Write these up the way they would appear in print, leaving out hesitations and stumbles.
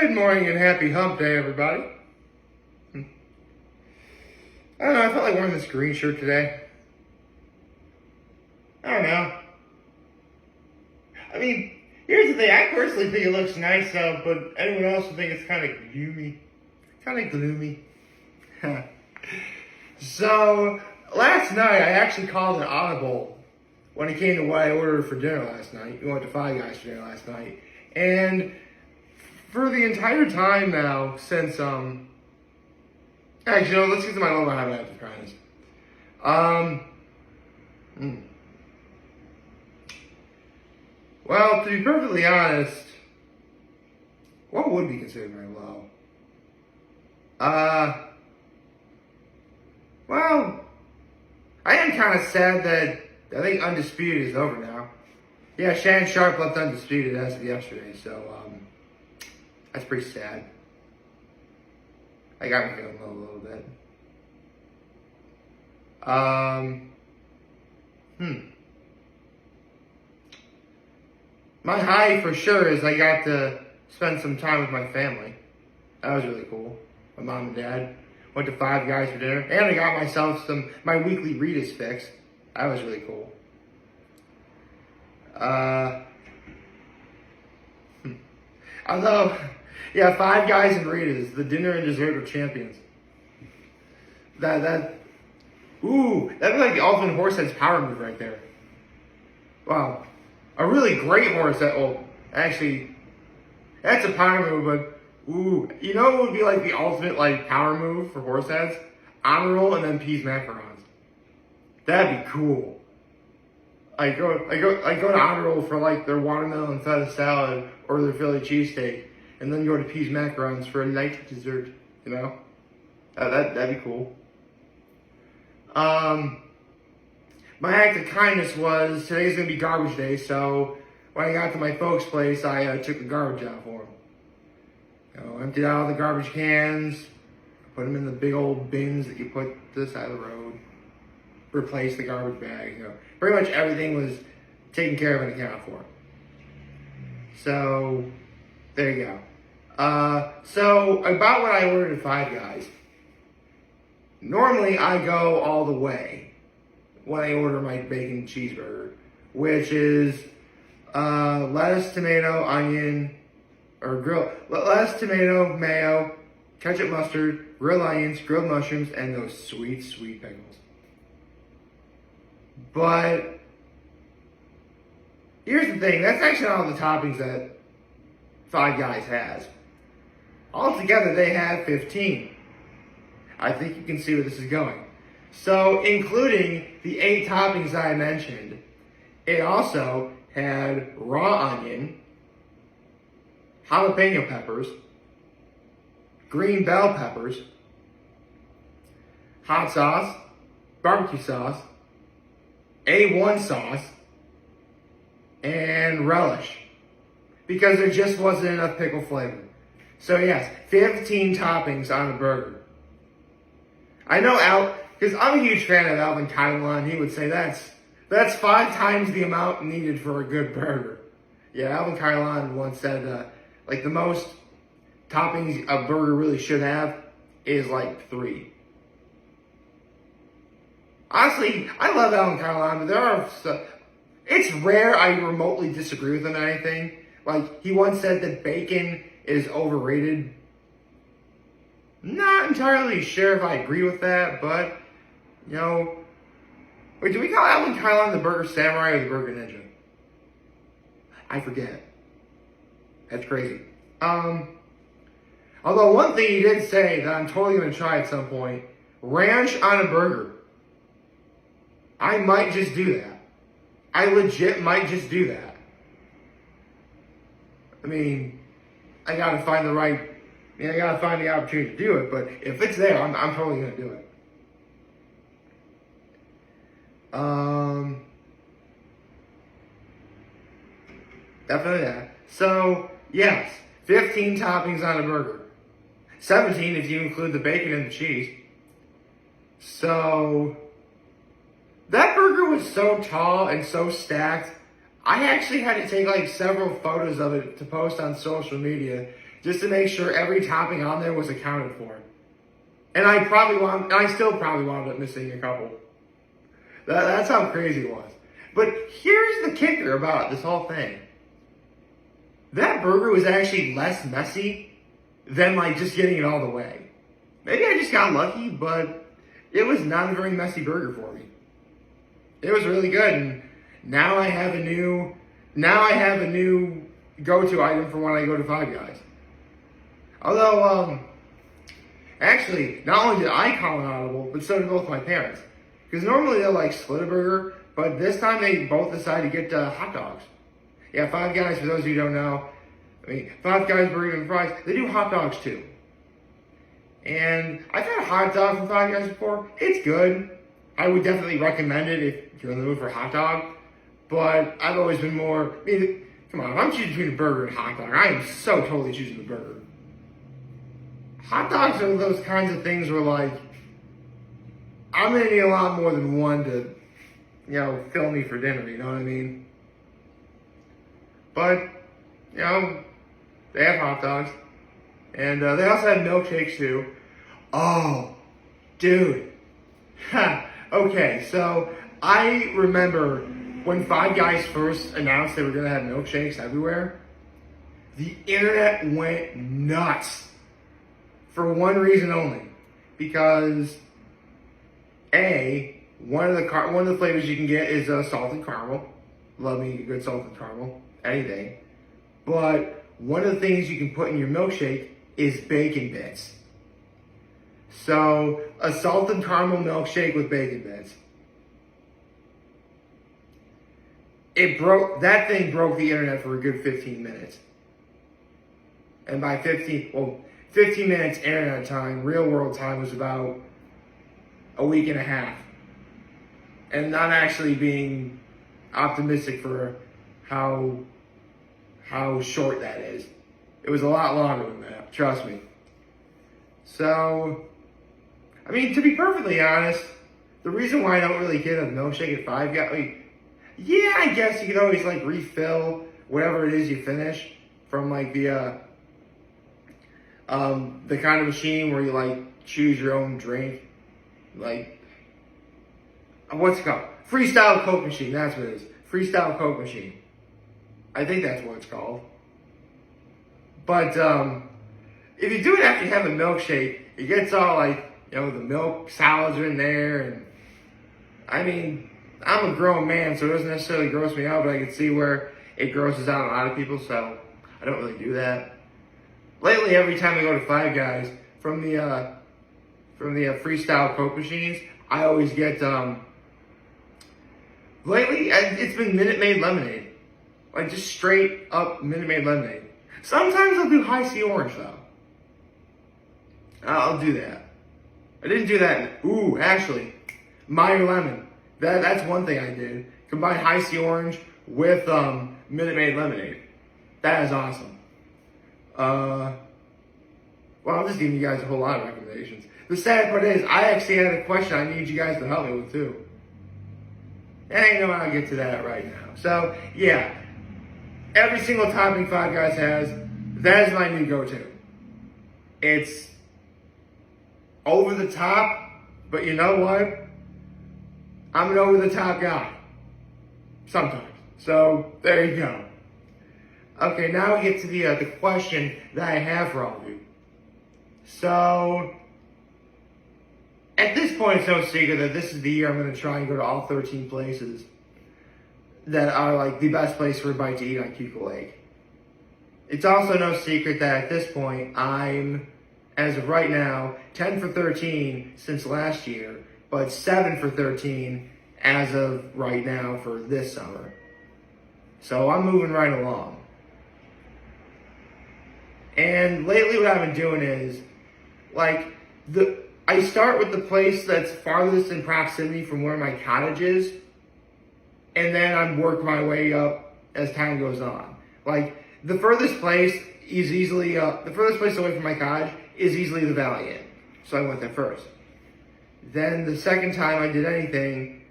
Good morning and happy hump day, everybody. I don't know, I felt like wearing this green shirt today. I don't know. I mean, here's the thing, I personally think it looks nice, but anyone else would think it's kind of gloomy. So, last night I actually called an audible when it came to what I ordered for dinner last night. We went to Five Guys for dinner last night. And for the entire time now, since, actually, no, let's get to my little habit after trying this. Well, to be perfectly honest, what would be considered my low? Well, I am kind of sad that I think Undisputed is over now. Yeah, Shannon Sharp left Undisputed as of yesterday, so, that's pretty sad. I got me feeling low a little bit. My high for sure is I got to spend some time with my family. That was really cool. My mom and dad went to Five Guys for dinner, and I got myself my weekly Rita's fix. That was really cool. Although, yeah, Five Guys and Rita's, the dinner and dessert of champions. That'd be like the ultimate horse head's power move right there. Wow. A really great horse that, well, actually, that's a power move, but, you know what would be like the ultimate, like, power move for horse heads? Honor roll and then peas macarons. That'd be cool. I go to honor roll for, like, their watermelon feta salad or their Philly cheesesteak, and then go to peas macarons for a light dessert, you know? That'd be cool. My act of kindness was, today's going to be garbage day, so when I got to my folks' place, I took the garbage out for them. You know, emptied out all the garbage cans, put them in the big old bins that you put to the side of the road, replaced the garbage bags, you know. Pretty much everything was taken care of and accounted for. So, there you go. So, about what I ordered at Five Guys. Normally, I go all the way when I order my bacon cheeseburger, which is lettuce, tomato, onion, lettuce, tomato, mayo, ketchup, mustard, grilled onions, grilled mushrooms, and those sweet, sweet pickles. But here's the thing, that's actually not all the toppings that Five Guys has. Altogether, they have 15. I think you can see where this is going. So, including the 8 toppings that I mentioned, it also had raw onion, jalapeno peppers, green bell peppers, hot sauce, barbecue sauce, A1 sauce, and relish. Because there just wasn't enough pickle flavor. So yes, 15 toppings on a burger. I know because I'm a huge fan of Alvin Keuka, he would say that's 5 times the amount needed for a good burger. Yeah, Alvin Keuka once said, like the most toppings a burger really should have is like 3. Honestly, I love Alvin Keuka, but it's rare I remotely disagree with him on anything. Like, he once said that bacon is overrated. Not entirely sure if I agree with that, but, you know, wait, do we call Alvin Keuka the Burger Samurai or the Burger Ninja? I forget. That's crazy. Although one thing he did say that I'm totally going to try at some point, ranch on a burger. I might just do that. I legit might just do that. I mean, I gotta find the opportunity to do it, but if it's there, I'm totally gonna do it. Definitely that. So, yes, 15 toppings on a burger. 17 if you include the bacon and the cheese. So, that burger was so tall and so stacked, I actually had to take like several photos of it to post on social media just to make sure every topping on there was accounted for. And I still probably wound up missing a couple. That's how crazy it was. But here's the kicker about this whole thing. That burger was actually less messy than like just getting it all the way. Maybe I just got lucky, but it was not a very messy burger for me. It was really good, and now I have a new go-to item for when I go to Five Guys. Although, actually, not only did I call an audible, but so did both my parents. Because normally they'll like split a burger, but this time they both decided to get hot dogs. Yeah, Five Guys, for those of you who don't know, Five Guys Burger and Fries, they do hot dogs too. And I've had a hot dog from Five Guys before. It's good. I would definitely recommend it if you're in the mood for a hot dog. But I've always been more, come on, if I'm choosing between a burger and a hot dog, I am so totally choosing the burger. Hot dogs are those kinds of things where like, I'm gonna need a lot more than one to, fill me for dinner, you know what I mean? But, they have hot dogs. And they also have milkshakes too. Oh, dude. Okay, so I remember when Five Guys first announced they were gonna have milkshakes everywhere, the internet went nuts. For one reason only. Because one of the flavors you can get is salted caramel. Love me a good salted caramel, any day. But one of the things you can put in your milkshake is bacon bits. So a salted caramel milkshake with bacon bits. That thing broke the internet for a good 15 minutes. And by 15 minutes internet time, real world time was about a week and a half. And not actually being optimistic for how short that is. It was a lot longer than that, trust me. So, to be perfectly honest, the reason why I don't really get a milkshake at Five Guys, yeah, I guess you could always like refill whatever it is you finish from like the kind of machine where you like choose your own drink, like what's it called? Freestyle Coke machine. That's what it is. Freestyle Coke machine. I think that's what it's called. But if you do it after you have a milkshake, it gets all like the milk solids are in there, and I'm a grown man, so it doesn't necessarily gross me out, but I can see where it grosses out a lot of people, so I don't really do that. Lately, every time I go to Five Guys, from the Freestyle Coke machines, I always get, lately, it's been Minute Maid lemonade. Like, just straight up Minute Maid lemonade. Sometimes I'll do High C Orange, though. I'll do that. I didn't do that. Ooh, actually, Meyer Lemon. That's one thing I did. Combine High C Orange with Minute Maid lemonade. That is awesome. Well, I'm just giving you guys a whole lot of recommendations. The sad part is, I actually had a question I need you guys to help me with too. And I know I'll get to that right now. So, yeah. Every single topping Five Guys has, that is my new go-to. It's over the top, but you know what? I'm an over-the-top guy. Sometimes. So, there you go. Okay, now we get to the question that I have for all of you. So, at this point, it's no secret that this is the year I'm going to try and go to all 13 places that are like the best place for a bite to eat on Keuka Lake. It's also no secret that at this point, I'm, as of right now, 10 for 13 since last year, but 7 for 13 as of right now for this summer. So I'm moving right along. And lately what I've been doing is, like, I start with the place that's farthest in proximity from where my cottage is, and then I work my way up as time goes on. Like, the furthest place away from my cottage is easily the Valley Inn. So I went there first. Then the second time I did anything,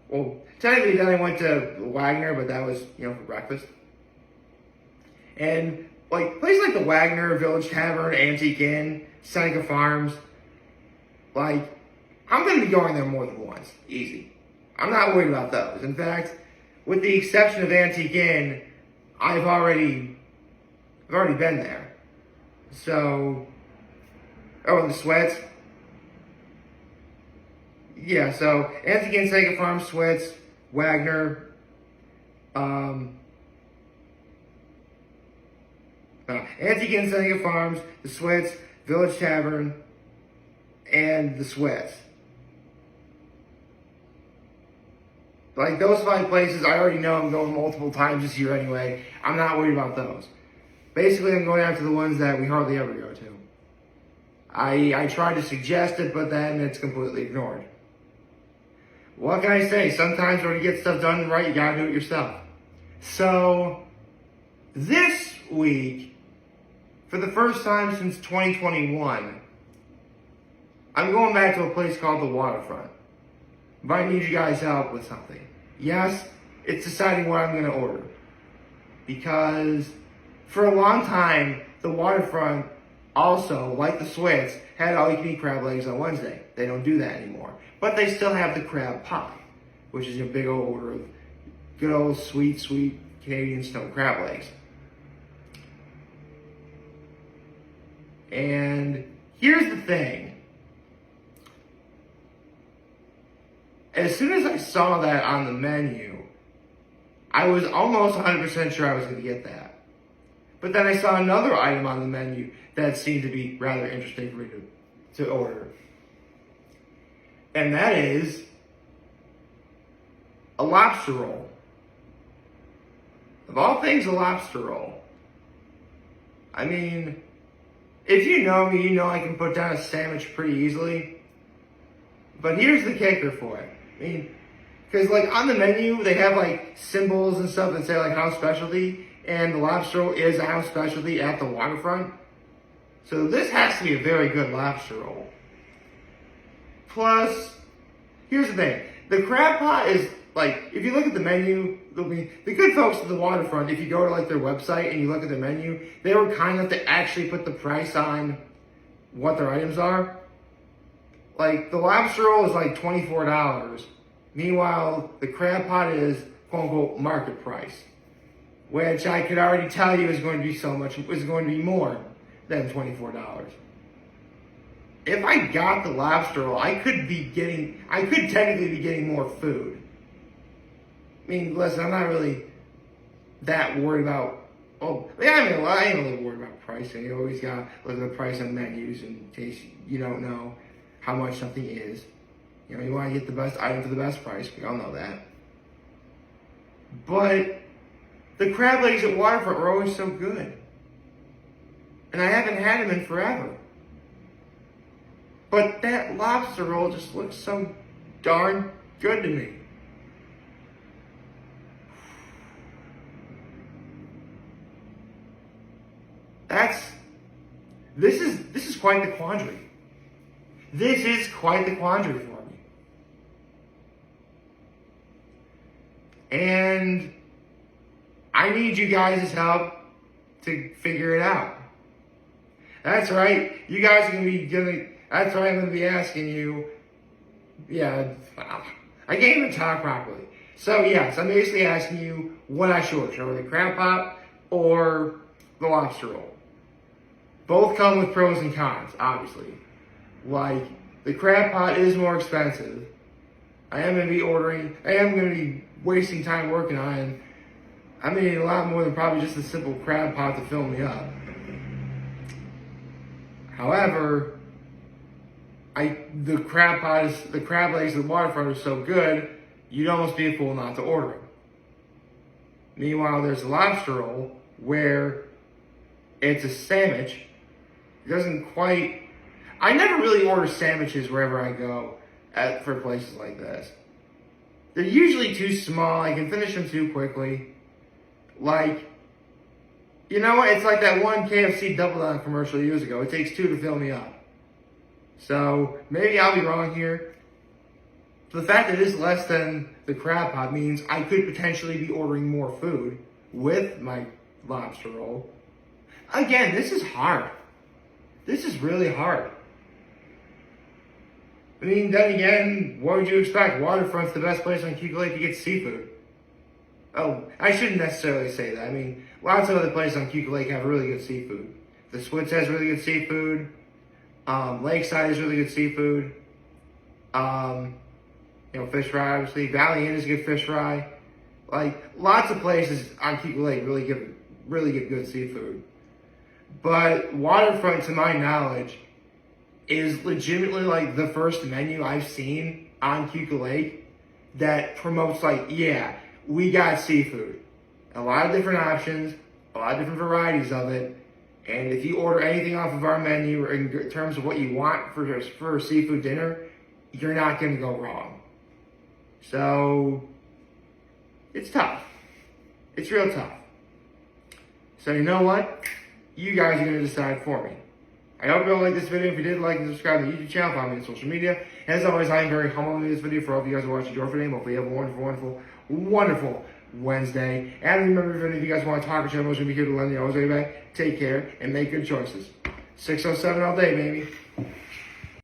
well, technically then I went to Wagner, but that was, for breakfast. And like places like the Wagner, Village Tavern, Antique Inn, Seneca Farms, like I'm going to be going there more than once, easy. I'm not worried about those. In fact, with the exception of Antique Inn, I've already been there. So, oh, and the Sweats. Yeah, so Antique Inn, Seneca Farms, Sweats, Wagner, Antique Inn, Seneca Farms, the Sweats, Village Tavern, and the Sweats. Like those 5 places, I already know I'm going multiple times this year anyway. I'm not worried about those. Basically, I'm going after the ones that we hardly ever go to. I tried to suggest it, but then it's completely ignored. What can I say? Sometimes when you get stuff done right, you gotta do it yourself. So, this week, for the first time since 2021, I'm going back to a place called the Waterfront. But I need you guys' help with something. Yes, it's deciding what I'm going to order. Because for a long time, the Waterfront also, like the Swiss, had all-you-can-eat crab legs on Wednesday. They don't do that anymore. But they still have the crab pie, which is a big old order of good old sweet Canadian stone crab legs. And here's the thing. As soon as I saw that on the menu, I was almost 100% sure I was going to get that. But then I saw another item on the menu that seemed to be rather interesting for me to order. And that is a lobster roll. Of all things, a lobster roll. I mean, if you know me, you know I can put down a sandwich pretty easily. But here's the kicker for it. I mean, because like on the menu, they have like symbols and stuff that say like house specialty, and the lobster roll is a house specialty at the Waterfront. So this has to be a very good lobster roll. Plus, here's the thing. The crab pot is like, if you look at the menu, the good folks at the Waterfront, if you go to like their website and you look at their menu, they were kind enough to actually put the price on what their items are. Like, the lobster roll is like $24. Meanwhile, the crab pot is, quote unquote, market price. Which I could already tell you is going to be more than $24. If I got the lobster roll, I could technically be getting more food. I mean, listen, I'm not really that worried about, I ain't really worried about pricing. You always gotta look at the price on menus in case you don't know how much something is. You know, you want to get the best item for the best price. We all know that. But the crab legs at Waterfront were always so good. And I haven't had them in forever. But that lobster roll just looks so darn good to me. This is quite the quandary. This is quite the quandary for me. And I need you guys' help to figure it out. That's right. You guys are that's right, I'm going to be asking you. Yeah, I can't even talk properly. So yes, I'm basically asking you what I should order. Should I order the crab pot or the lobster roll? Both come with pros and cons, obviously. Like, the crab pot is more expensive. I am going to be wasting time working on it. I'm going to need a lot more than probably just a simple crab pot to fill me up. However, the crab legs of the Waterfront are so good, you'd almost be a fool not to order it. Meanwhile, there's the lobster roll, where it's a sandwich. It doesn't quite... I never really order sandwiches wherever I go for places like this. They're usually too small. I can finish them too quickly. Like, you know what? It's like that one KFC Double Down commercial years ago. It takes 2 to fill me up. So, maybe I'll be wrong here. The fact that it is less than the crab pot means I could potentially be ordering more food with my lobster roll. again, this is hard. This is really hard. I mean, then again, what would you expect? Waterfront's the best place on Keuka Lake to get seafood. Oh, I shouldn't necessarily say that. I mean, lots of other places on Keuka Lake have really good seafood. The Switz has really good seafood. Lakeside has really good seafood. Fish fry, obviously. Valley Inn is a good fish fry. Like, lots of places on Keuka Lake really give good seafood. But Waterfront, to my knowledge, is legitimately like the first menu I've seen on Keuka Lake that promotes like, yeah, we got seafood. A lot of different options, a lot of different varieties of it. And if you order anything off of our menu in terms of what you want for a seafood dinner, you're not going to go wrong. So, it's tough. It's real tough. So you know what? You guys are going to decide for me. I hope you all liked this video. If you did, like and subscribe to the YouTube channel, follow me on social media. As always, I am very humble in this video for all of you guys who are watching your today. Hopefully you have a wonderful, wonderful, wonderful Wednesday. And remember, if any of you guys want to talk or chat, I'm going to be here to lend you always way back. Take care and make good choices. 607 all day, baby.